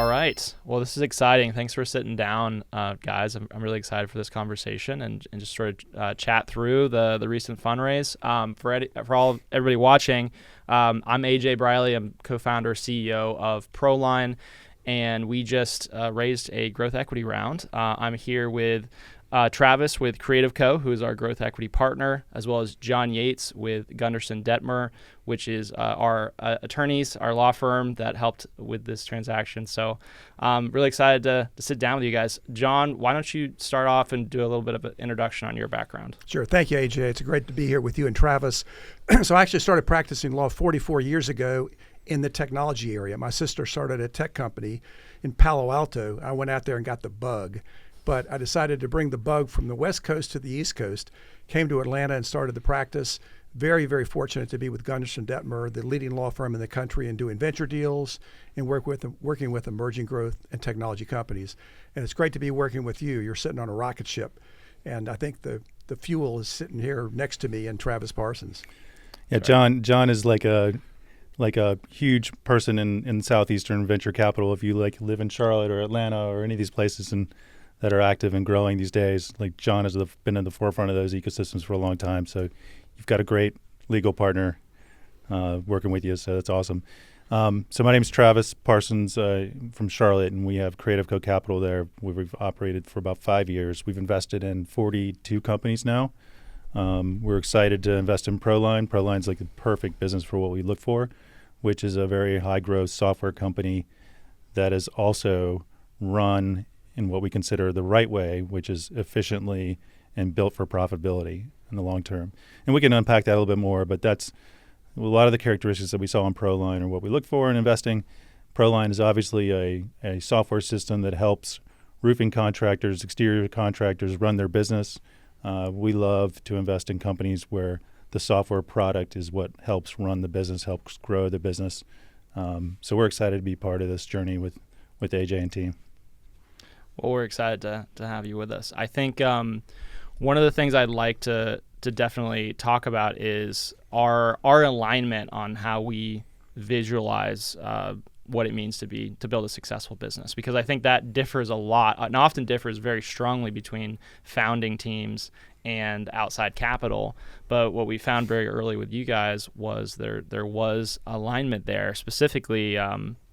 All right. Well, this is exciting. Thanks for sitting down, guys. I'm really excited for this conversation and just sort of chat through the recent fundraise. For everybody watching, I'm AJ Briley. I'm co-founder, CEO of ProLine, and we just raised a growth equity round. I'm here with Travis with CreativeCo, who is our growth equity partner, as well as John Yates with Gunderson Dettmer, which is our attorneys, our law firm that helped with this transaction. So I'm really excited to sit down with you guys. John, why don't you start off and do a little bit of an introduction on your background? Sure. Thank you, AJ. It's great to be here with you and Travis. So I actually started practicing law 44 years ago in the technology area. My sister started a tech company in Palo Alto. I went out there and got the bug. But I decided to bring the bug from the West Coast to the East Coast, came to Atlanta and started the practice. Very, very fortunate to be with Gunderson Dettmer, the leading law firm in the country, and doing venture deals and working with emerging growth and technology companies. And it's great to be working with you. You're sitting on a rocket ship. And I think the fuel is sitting here next to me in Travis Parsons. Yeah, John is like a huge person in Southeastern venture capital. If you live in Charlotte or Atlanta or any of these places that are active and growing these days, like John has been in the forefront of those ecosystems for a long time. So you've got a great legal partner working with you. So that's awesome. So my name is Travis Parsons from Charlotte, and we have CreativeCo Capital there. We've operated for about 5 years. We've invested in 42 companies now. We're excited to invest in ProLine. ProLine's like the perfect business for what we look for, which is a very high growth software company that is also run in what we consider the right way, which is efficiently and built for profitability in the long term. And we can unpack that a little bit more, but that's a lot of the characteristics that we saw in ProLine are what we look for in investing. ProLine is obviously a software system that helps roofing contractors, exterior contractors run their business. We love to invest in companies where the software product is what helps run the business, helps grow the business. So we're excited to be part of this journey with AJ and team. Well, we're excited to have you with us. I think one of the things I'd like to definitely talk about is our alignment on how we visualize what it means to build a successful business, because I think that differs a lot and often differs very strongly between founding teams and outside capital. But what we found very early with you guys was there was alignment there, specifically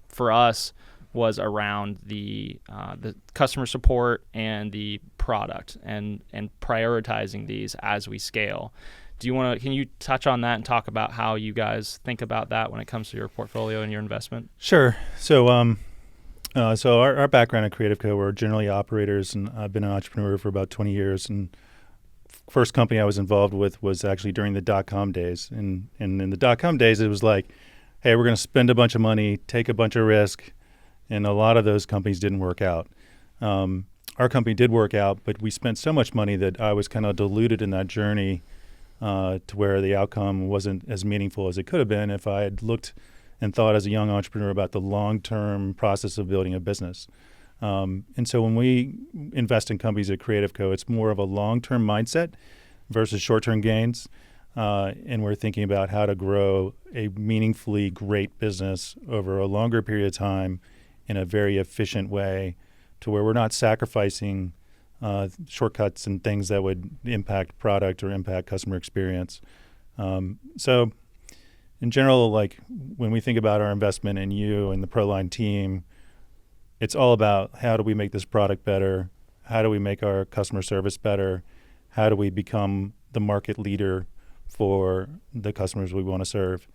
for us, was around the customer support and the product and prioritizing these as we scale. Can you touch on that and talk about how you guys think about that when it comes to your portfolio and your investment? Sure. So our background at CreativeCo, we're generally operators, and I've been an entrepreneur for about 20 years. And first company I was involved with was actually during the dot-com days. And in the dot-com days, it was like, hey, we're going to spend a bunch of money, take a bunch of risk. And a lot of those companies didn't work out. Our company did work out, but we spent so much money that I was kind of diluted in that journey to where the outcome wasn't as meaningful as it could have been if I had looked and thought as a young entrepreneur about the long-term process of building a business. And so when we invest in companies at CreativeCo, it's more of a long-term mindset versus short-term gains. And we're thinking about how to grow a meaningfully great business over a longer period of time in a very efficient way, to where we're not sacrificing shortcuts and things that would impact product or impact customer experience. So in general, like when we think about our investment in you and the ProLine team, it's all about how do we make this product better? How do we make our customer service better? How do we become the market leader for the customers we want to serve?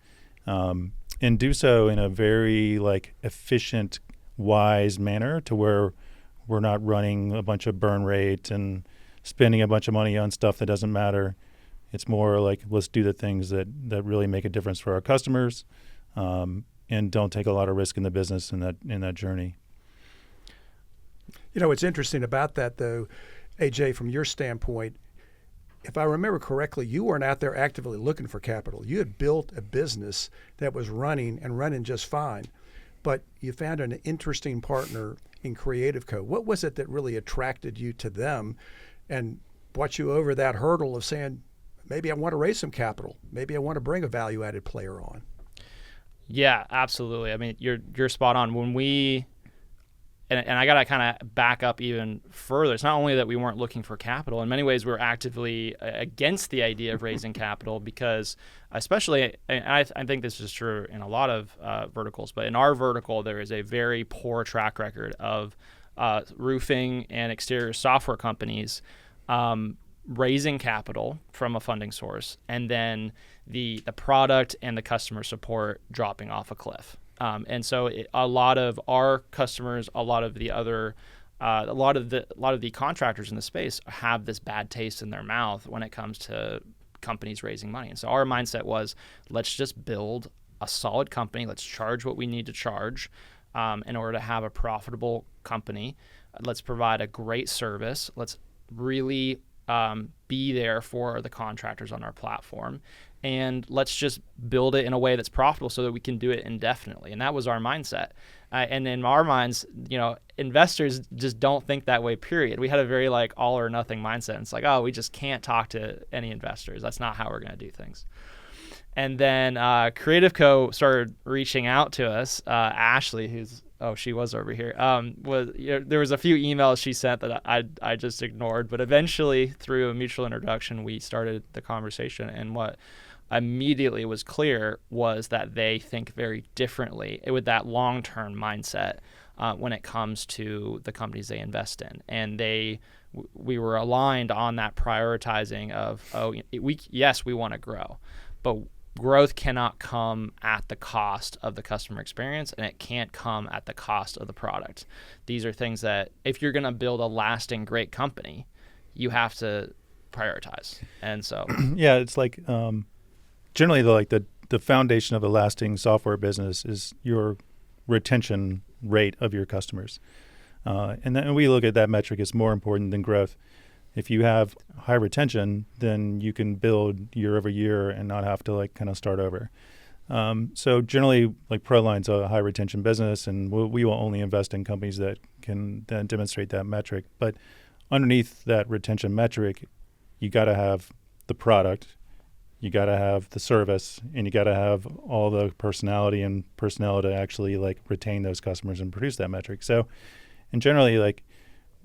And do so in a very efficient, wise manner, to where we're not running a bunch of burn rate and spending a bunch of money on stuff that doesn't matter. It's more like, let's do the things that really make a difference for our customers, and don't take a lot of risk in the business in that journey. You know, what's interesting about that, though, AJ, from your standpoint, if I remember correctly, you weren't out there actively looking for capital. You had built a business that was running just fine, but you found an interesting partner in CreativeCo. What was it that really attracted you to them and brought you over that hurdle of saying, maybe I want to raise some capital, maybe I want to bring a value-added player on? Yeah, absolutely. I mean, you're spot on. When we and I got to kind of back up even further. It's not only that we weren't looking for capital. In many ways, we were actively against the idea of raising capital because, especially, and I think this is true in a lot of verticals, but in our vertical, there is a very poor track record of roofing and exterior software companies raising capital from a funding source, and then the product and the customer support dropping off a cliff. And so a lot of our customers, a lot of the contractors in the space have this bad taste in their mouth when it comes to companies raising money. And so our mindset was, let's just build a solid company. Let's charge what we need to charge in order to have a profitable company. Let's provide a great service. Let's really be there for the contractors on our platform. And let's just build it in a way that's profitable so that we can do it indefinitely. And that was our mindset. And in our minds, investors just don't think that way, period. We had a very all or nothing mindset. It's like, oh, we just can't talk to any investors. That's not how we're going to do things. And then CreativeCo started reaching out to us. Ashley, she was over here. There was a few emails she sent that I just ignored, but eventually through a mutual introduction, we started the conversation. And what immediately was clear was that they think very differently with that long-term mindset when it comes to the companies they invest in. And we were aligned on that prioritizing of, we want to grow, but growth cannot come at the cost of the customer experience, and it can't come at the cost of the product. These are things that if you're going to build a lasting great company, you have to prioritize. And so yeah, it's like generally the foundation of a lasting software business is your retention rate of your customers. And then we look at that metric as more important than growth. If you have high retention, then you can build year over year and not have to kind of start over. So generally, ProLine's a high retention business, and we will only invest in companies that can then demonstrate that metric. But underneath that retention metric, you got to have the product, you got to have the service, and you got to have all the personality and personnel to actually retain those customers and produce that metric. So, and generally,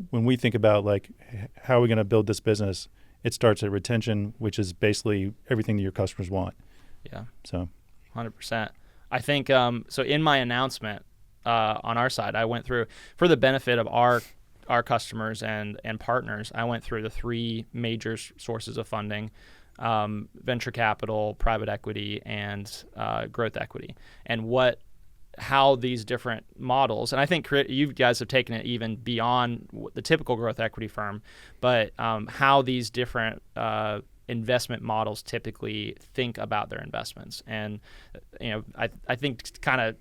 when we think about how are we going to build this business, it starts at retention, which is basically everything that your customers want. Yeah. So 100%. I think, so in my announcement on our side, I went through, for the benefit of our customers and partners, I went through the three major sources of funding: venture capital, private equity, and growth equity. And how these different models, and I think you guys have taken it even beyond the typical growth equity firm, but how these different investment models typically think about their investments. And I think kind of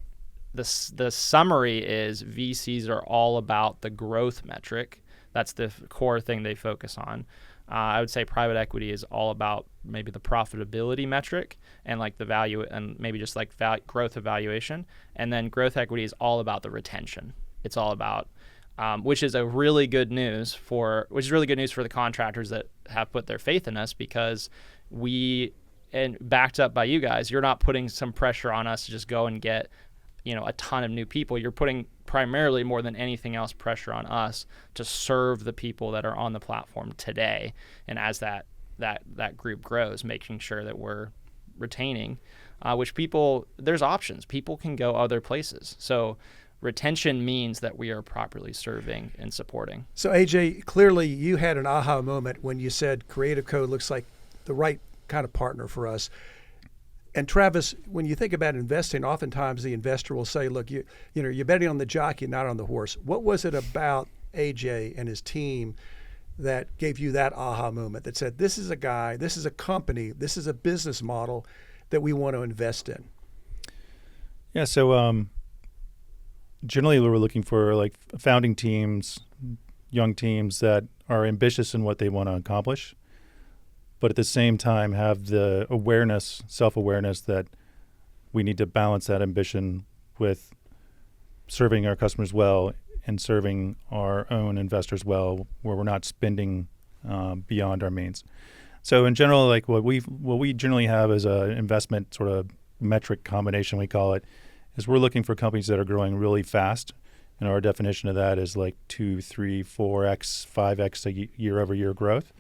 the summary is VCs are all about the growth metric. That's the core thing they focus on. I would say private equity is all about maybe the profitability metric and the value, and maybe just growth evaluation. And then growth equity is all about the retention. It's all about, which is really good news for the contractors that have put their faith in us, because and backed up by you guys, you're not putting some pressure on us to just go and get a ton of new people. You're putting primarily, more than anything else, pressure on us to serve the people that are on the platform today. And as that group grows, making sure that we're retaining, there's options. People can go other places. So retention means that we are properly serving and supporting. So AJ, clearly you had an aha moment when you said CreativeCo looks like the right kind of partner for us. And Travis, when you think about investing, oftentimes the investor will say, look, you're betting on the jockey, not on the horse. What was it about AJ and his team that gave you that aha moment that said, this is a guy, this is a company, this is a business model that we want to invest in? Yeah, so generally we're looking for founding teams, young teams that are ambitious in what they want to accomplish, but at the same time have the self-awareness that we need to balance that ambition with serving our customers well and serving our own investors well, where we're not spending beyond our means. So in general, what we generally have as an investment sort of metric combination, we call it, is we're looking for companies that are growing really fast And our definition of that is like 2, 3, 4x, 5x year-over-year growth.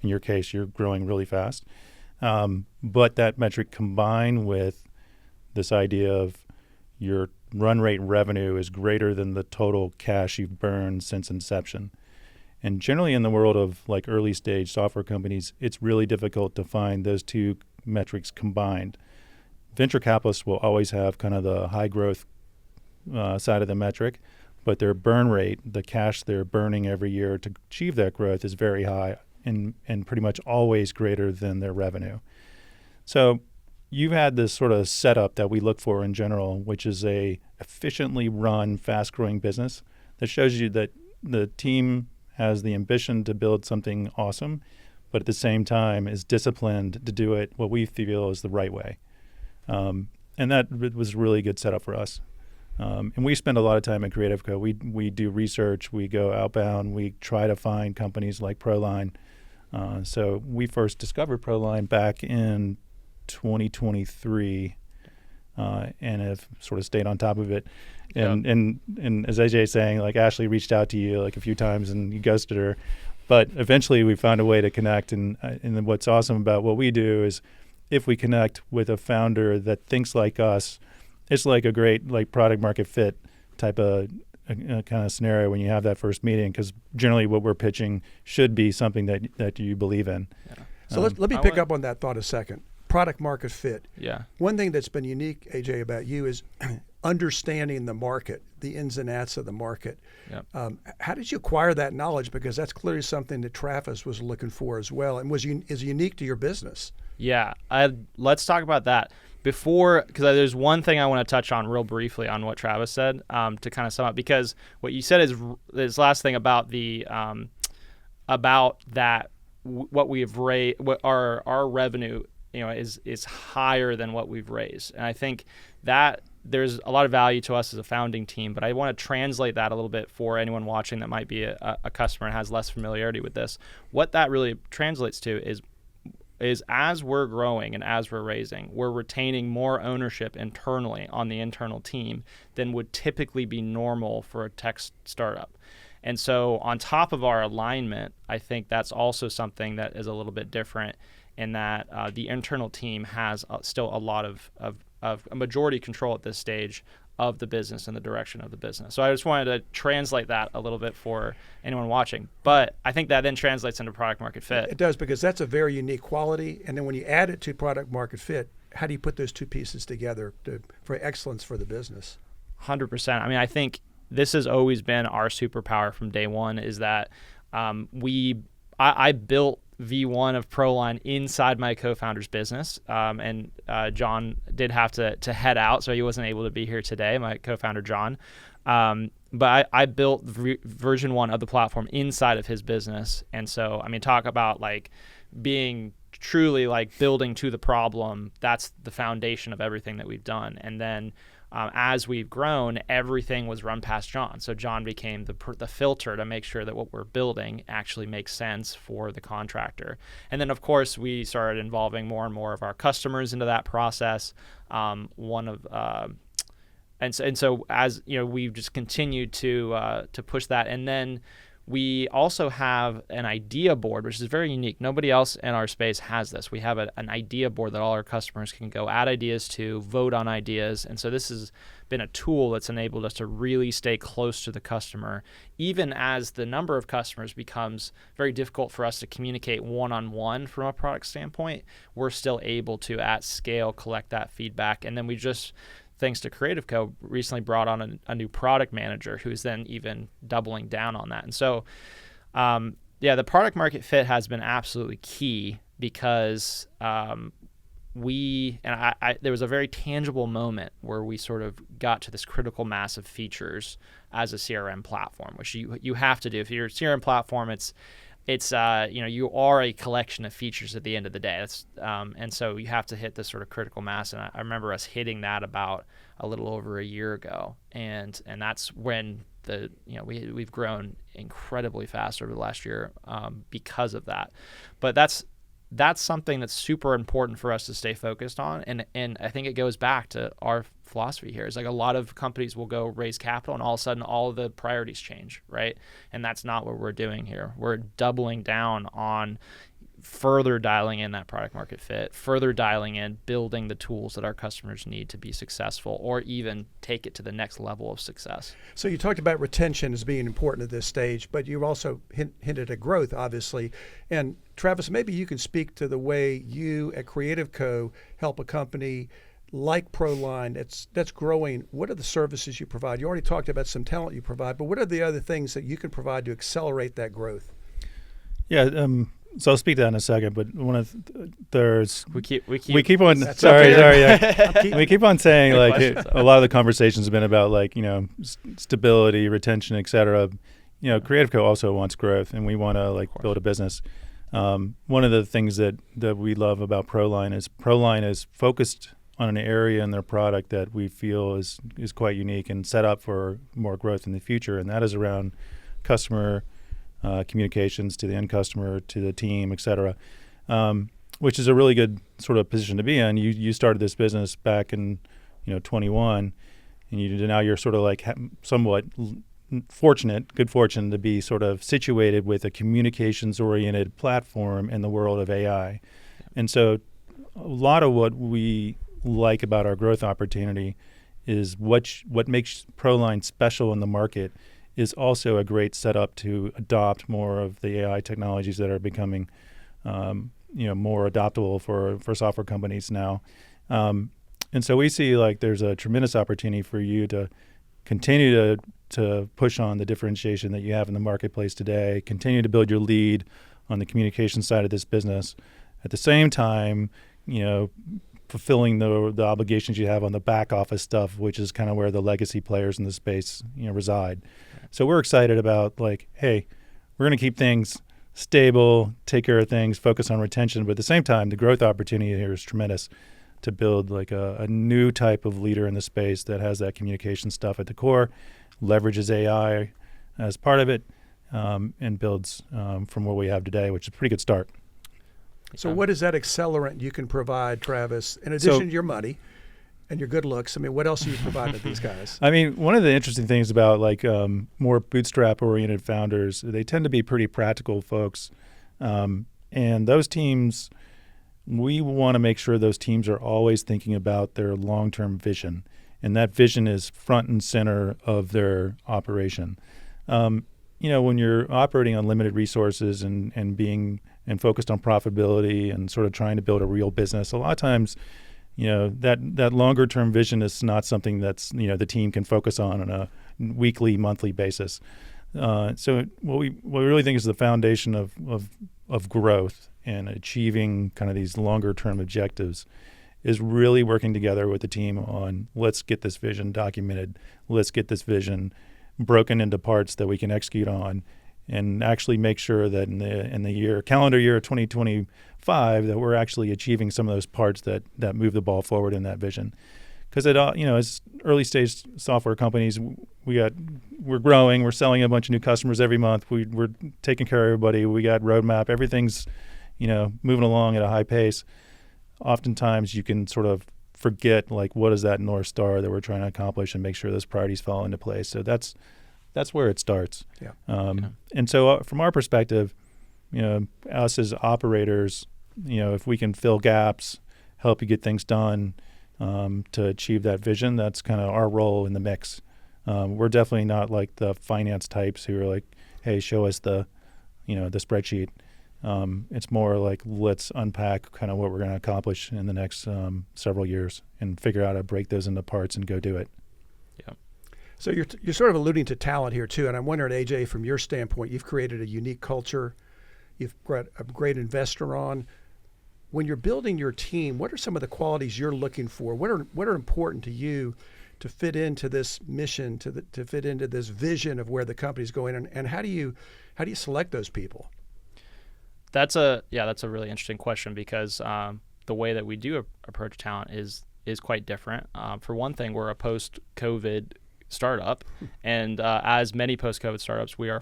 In your case, you're growing really fast. But that metric combined with this idea of your run rate revenue is greater than the total cash you've burned since inception. And generally in the world of like early stage software companies, it's really difficult to find those two metrics combined. Venture capitalists will always have kind of the high growth side of the metric, but their burn rate, the cash they're burning every year to achieve that growth, is very high and pretty much always greater than their revenue. So you've had this sort of setup that we look for in general, which is a efficiently run, fast-growing business that shows you that the team has the ambition to build something awesome, but at the same time is disciplined to do it what we feel is the right way. And that was a really good setup for us. And we spend a lot of time at CreativeCo. We do research, we go outbound, we try to find companies like ProLine. So we first discovered ProLine back in 2023 and have sort of stayed on top of it. And as AJ is saying, like Ashley reached out to you like a few times and you ghosted her. But eventually we found a way to connect. And what's awesome about what we do is if we connect with a founder that thinks like us, it's like a great like product market fit type of kind of scenario when you have that first meeting, because generally what we're pitching should be something that you believe in. Yeah. So let me pick up on that thought a second. Product market fit. Yeah. One thing that's been unique, AJ, about you is understanding the market, the ins and outs of the market. Yep. How did you acquire that knowledge? Because that's clearly something that Travis was looking for as well, and is unique to your business. Yeah. Let's talk about that. Because there's one thing I want to touch on real briefly on what Travis said to kind of sum up, because what you said is this last thing about the about that what we've raised, what our revenue is higher than what we've raised, and I think that there's a lot of value to us as a founding team. But I want to translate that a little bit for anyone watching that might be a customer and has less familiarity with this. What that really translates to is as we're growing and as we're raising, we're retaining more ownership internally on the internal team than would typically be normal for a tech startup. And so on top of our alignment, I think that's also something that is a little bit different in that the internal team has still a lot of a majority control at this stage of the business and the direction of the business. So I just wanted to translate that a little bit for anyone watching. But I think that then translates into product market fit. It does, because that's a very unique quality. And then when you add it to product market fit, how do you put those two pieces together for excellence for the business? 100%. I mean, I think this has always been our superpower from day one, is that I built V1 of ProLine inside my co-founder's business, and John did have to head out, so he wasn't able to be here today, my co-founder John. But I built version 1 of the platform inside of his business, and so I mean, talk about like being truly like building to the problem. That's the foundation of everything that we've done. And then as we've grown, everything was run past John. So John became the filter to make sure that what we're building actually makes sense for the contractor. And then, of course, we started involving more and more of our customers into that process. And so as you know, we've just continued to push that. And then we also have an idea board, which is very unique. Nobody else in our space has this. We have an idea board that all our customers can go add ideas to, vote on ideas. And so this has been a tool that's enabled us to really stay close to the customer. Even as the number of customers becomes very difficult for us to communicate one-on-one from a product standpoint, we're still able to, at scale, collect that feedback. And then we just, thanks to CreativeCo, recently brought on a new product manager who's then even doubling down on that. And so, the product market fit has been absolutely key, because there was a very tangible moment where we sort of got to this critical mass of features as a CRM platform, which you have to do. If you're a CRM platform, it's you are a collection of features at the end of the day. And so you have to hit this sort of critical mass. And I remember us hitting that about a little over a year ago, and that's when we've grown incredibly fast over the last year because of that. But that's something that's super important for us to stay focused on. And I think it goes back to our philosophy here. It's like a lot of companies will go raise capital and all of a sudden all of the priorities change, right? And that's not what we're doing here. We're doubling down on further dialing in that product market fit, further dialing in building the tools that our customers need to be successful or even take it to the next level of success. So you talked about retention as being important at this stage, but you also hinted at growth, obviously. And Travis, maybe you can speak to the way you at CreativeCo help a company like ProLine that's growing. What are the services you provide? You already talked about some talent you provide, but what are the other things that you can provide to accelerate that growth? Yeah, so I'll speak to that in a second. But there's we keep on okay. we keep on saying like a lot of the conversations have been about like stability, retention, et cetera. CreativeCo also wants growth, and we want to like build a business. One of the things that we love about ProLine is focused on an area in their product that we feel is quite unique and set up for more growth in the future, and that is around customer communications to the end customer, to the team, et cetera, which is a really good sort of position to be in. You started this business back in 21, and now you're sort of like somewhat good fortune to be sort of situated with a communications-oriented platform in the world of AI. And so a lot of what we like about our growth opportunity is what makes ProLine special in the market is also a great setup to adopt more of the AI technologies that are becoming more adoptable for software companies now. And so we see like there's a tremendous opportunity for you to continue to push on the differentiation that you have in the marketplace today, continue to build your lead on the communication side of this business. At the same time, fulfilling the obligations you have on the back office stuff, which is kind of where the legacy players in the space reside. So we're excited about like, hey, we're going to keep things stable, take care of things, focus on retention, but at the same time, the growth opportunity here is tremendous to build like a new type of leader in the space that has that communication stuff at the core, leverages AI as part of it, and builds from what we have today, which is a pretty good start. So what is that accelerant you can provide, Travis, in addition to your money and your good looks? I mean, what else are you providing to these guys? I mean, one of the interesting things about like more bootstrap-oriented founders, they tend to be pretty practical folks. And those teams, we want to make sure those teams are always thinking about their long-term vision. And that vision is front and center of their operation. When you're operating on limited resources and focused on profitability and sort of trying to build a real business, a lot of times, that longer term vision is not something that's, the team can focus on a weekly, monthly basis. So what we really think is the foundation of growth and achieving kind of these longer term objectives is really working together with the team on let's get this vision documented, let's get this vision broken into parts that we can execute on, and actually make sure that in the calendar year 2025 that we're actually achieving some of those parts that move the ball forward in that vision. Because as early stage software companies, we're growing, we're selling a bunch of new customers every month, we're taking care of everybody, we got roadmap, everything's moving along at a high pace. Oftentimes you can sort of forget like what is that North Star that we're trying to accomplish and make sure those priorities fall into place. So that's where it starts. Yeah. And so from our perspective, us as operators, if we can fill gaps, help you get things done to achieve that vision, that's kind of our role in the mix. We're definitely not like the finance types who are like, hey, show us the spreadsheet. It's more like let's unpack kind of what we're going to accomplish in the next several years and figure out how to break those into parts and go do it. Yeah. So you're sort of alluding to talent here too, and I'm wondering, AJ, from your standpoint, you've created a unique culture. You've brought a great investor on. When you're building your team, what are some of the qualities you're looking for? What are important to you to fit into this mission, to fit into this vision of where the company's going, and how do you select those people? That's a really interesting question because the way that we do approach talent is quite different. For one thing, we're a post-COVID startup, and as many post-COVID startups, we are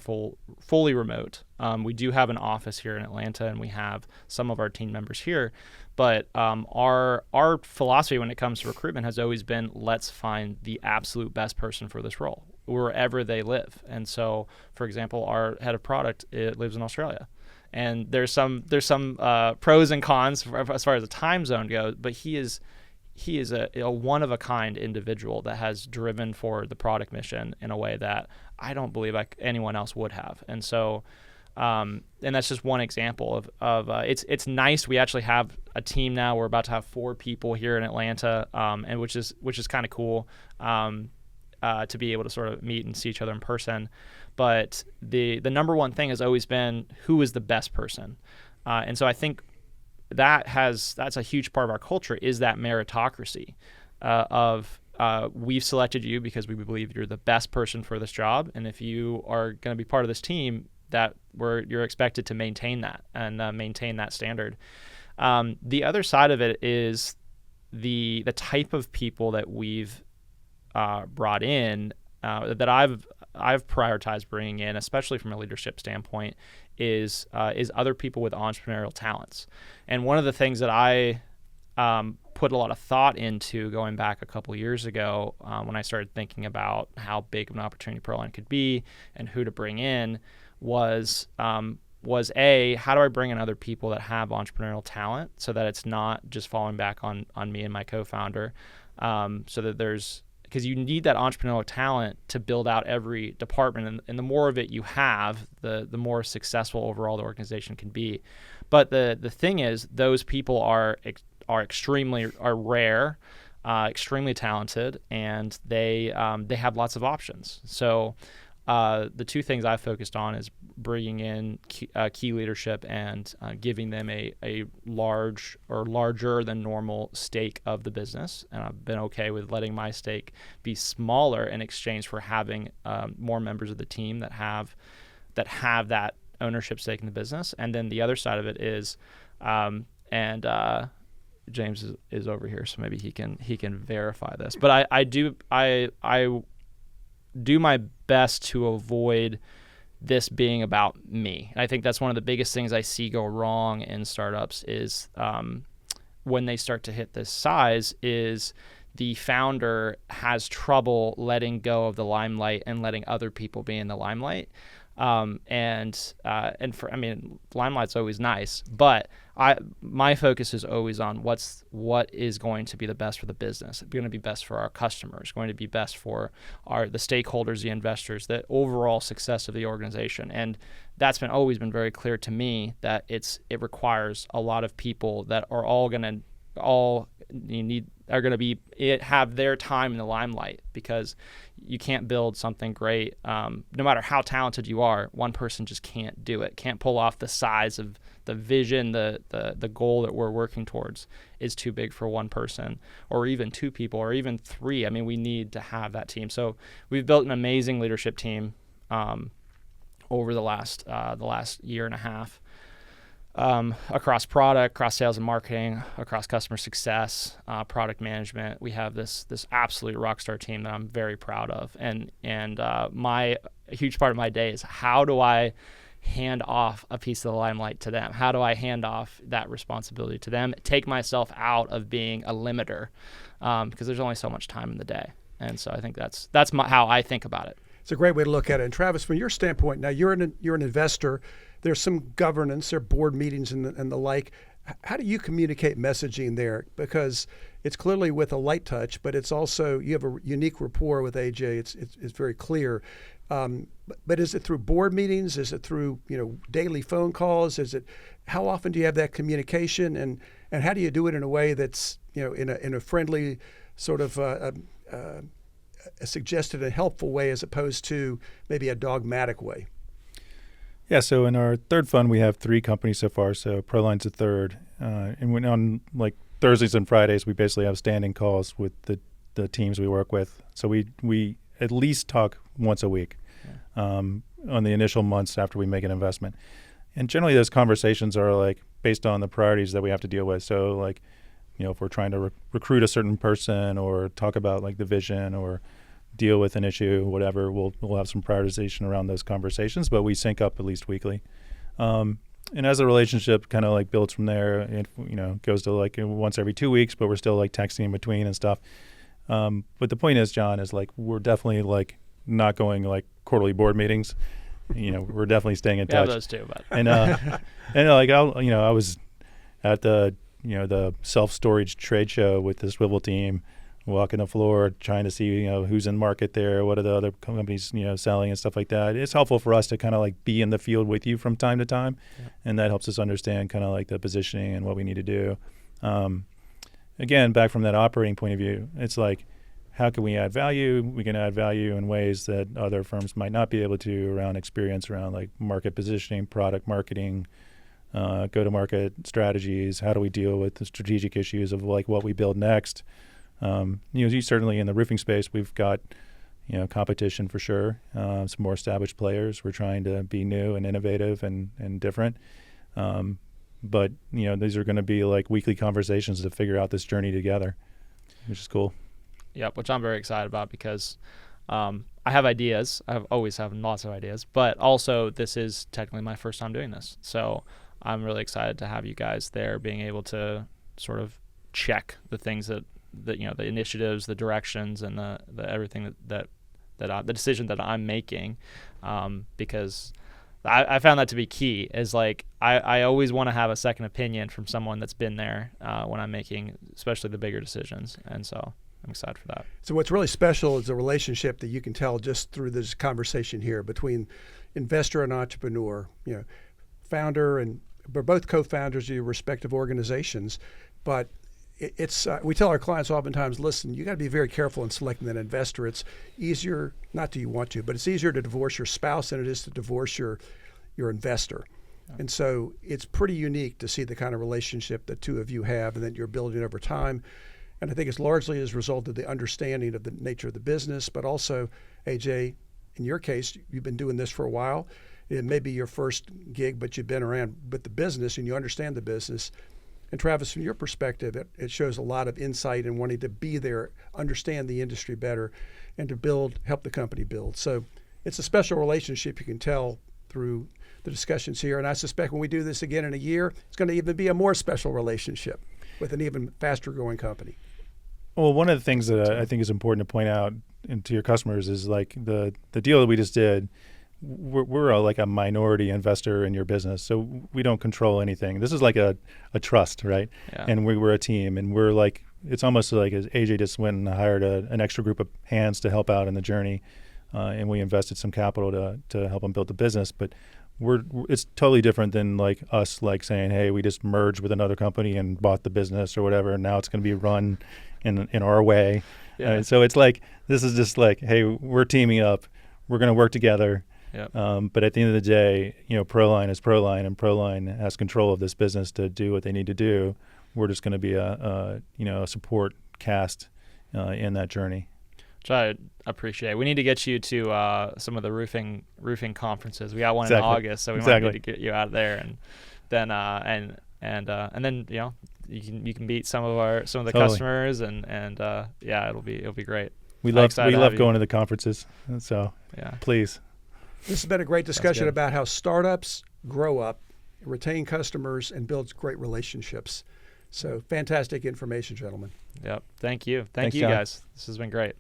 fully remote. We do have an office here in Atlanta, and we have some of our team members here. But our philosophy when it comes to recruitment has always been, let's find the absolute best person for this role wherever they live. And so, for example, our head of product lives in Australia. And there's some pros and cons as far as the time zone goes, but he is a one of a kind individual that has driven forward the product mission in a way that I don't believe anyone else would have. And so, and that's just one example of it's nice. We actually have a team now. We're about to have 4 people here in Atlanta, and which is kind of cool to be able to sort of meet and see each other in person. But the number one thing has always been, who is the best person, and so I think that's a huge part of our culture, is that meritocracy we've selected you because we believe you're the best person for this job, and if you are going to be part of this team, you're expected to maintain that and maintain that standard. The other side of it is the type of people that we've brought in, that I've prioritized bringing in, especially from a leadership standpoint, is other people with entrepreneurial talents. And one of the things that I put a lot of thought into going back a couple years ago, when I started thinking about how big of an opportunity ProLine could be and who to bring in, was how do I bring in other people that have entrepreneurial talent, so that it's not just falling back on me and my co-founder, so that because you need that entrepreneurial talent to build out every department, and the more of it you have, the more successful overall the organization can be. But the thing is, those people are rare, extremely talented, and they have lots of options. So the 2 things I've focused on is bringing in key leadership and giving them a large or larger than normal stake of the business. And I've been okay with letting my stake be smaller in exchange for having more members of the team that have that ownership stake in the business. And then the other side of it is, James is over here, so maybe he can verify this. But I do my best to avoid this being about me. I think that's one of the biggest things I see go wrong in startups is when they start to hit this size, is the founder has trouble letting go of the limelight and letting other people be in the limelight. Limelight's always nice, but my focus is always on what is going to be the best for the business. It's going to be best for our customers, going to be best for the stakeholders, the investors, the overall success of the organization. And that's always been very clear to me that it requires a lot of people that are have their time in the limelight, because you can't build something great. No matter how talented you are, one person just can't do it, can't pull off the size of the vision, the goal that we're working towards is too big for one person, or even 2 people, or even 3. I mean, we need to have that team. So we've built an amazing leadership team over the last year and a half. Across product, across sales and marketing, across customer success, product management. We have this absolute rockstar team that I'm very proud of. And a huge part of my day is, how do I hand off a piece of the limelight to them? How do I hand off that responsibility to them? Take myself out of being a limiter, because there's only so much time in the day. And so I think that's how I think about it. It's a great way to look at it. And Travis, from your standpoint, now you're an investor. There's some governance, there are board meetings and the like. How do you communicate messaging there? Because it's clearly with a light touch, but it's also, you have a unique rapport with AJ. It's very clear. But is it through board meetings? Is it through daily phone calls? How often do you have that communication? And how do you do it in a way that's in a friendly sort of a suggested and helpful way, as opposed to maybe a dogmatic way? Yeah, so in our third fund, we have 3 companies so far. So ProLine's the third. And when on like Thursdays and Fridays, we basically have standing calls with the teams we work with. So we at least talk once a week on the initial months after we make an investment. And generally those conversations are like based on the priorities that we have to deal with. So like, if we're trying to recruit a certain person, or talk about like the vision, or deal with an issue, whatever, we'll have some prioritization around those conversations, but we sync up at least weekly. And as the relationship kind of like builds from there, it goes to like once every 2 weeks, but we're still like texting in between and stuff. But the point is, John, is like we're definitely like not going like quarterly board meetings. We're definitely staying in touch. Yeah, those too, but and like I was at the the self-storage trade show with the Swivel team, walking the floor, trying to see who's in market there, what are the other companies selling and stuff like that. It's helpful for us to kind of like be in the field with you from time to time, and that helps us understand kind of like the positioning and what we need to do. Again, back from that operating point of view, it's like, how can we add value? We can add value in ways that other firms might not be able to, around experience, around like market positioning, product marketing, go-to-market strategies. How do we deal with the strategic issues of like what we build next? Certainly in the roofing space, we've got competition for sure. Some more established players. We're trying to be new and innovative and different. But these are going to be like weekly conversations to figure out this journey together, which is cool. Yep, which I'm very excited about because I have ideas. I always have lots of ideas, but also this is technically my first time doing this. So I'm really excited to have you guys there, being able to sort of check the things that the initiatives, the directions, and the everything that the decision that I'm making, because I found that to be key. Is like I always want to have a second opinion from someone that's been there when I'm making, especially the bigger decisions, and so I'm excited for that. So what's really special is the relationship that you can tell just through this conversation here between investor and entrepreneur, founder, and we're both co-founders of your respective organizations, but it's we tell our clients oftentimes, listen, you got to be very careful in selecting an investor. It's easier, not that you want to, but it's easier to divorce your spouse than it is to divorce your investor. Yeah. And so it's pretty unique to see the kind of relationship that two of you have and that you're building over time. And I think it's largely as a result of the understanding of the nature of the business, but also, AJ, in your case, you've been doing this for a while. It may be your first gig, but you've been around with the business and you understand the business. And Travis, from your perspective, it shows a lot of insight and wanting to be there, understand the industry better, and to help the company build. So it's a special relationship, you can tell through the discussions here. And I suspect when we do this again in a year, it's going to even be a more special relationship with an even faster growing company. Well, one of the things that I think is important to point out to your customers is like the deal that we just did. We're like a minority investor in your business, so we don't control anything. This is like a trust, right? Yeah. And we're a team, and we're like, it's almost like as AJ just went and hired an extra group of hands to help out in the journey, and we invested some capital to help them build the business. But it's totally different than like us like saying, hey, we just merged with another company and bought the business or whatever, and now it's going to be run in our way. Yeah. So it's like, this is just like, hey, we're teaming up, we're going to work together. Yep. But at the end of the day, ProLine is ProLine, and ProLine has control of this business to do what they need to do. We're just going to be a support cast in that journey. Which I appreciate. We need to get you to some of the roofing conferences. We got one in August, so we might need to get you out there, and then and then you can meet some of the customers, and yeah, it'll be great. We love going to the conferences, so yeah, please. This has been a great discussion about how startups grow up, retain customers, and build great relationships. So fantastic information, gentlemen. Yep. Thank you. Thank Thanks, you, John. guys. This has been great.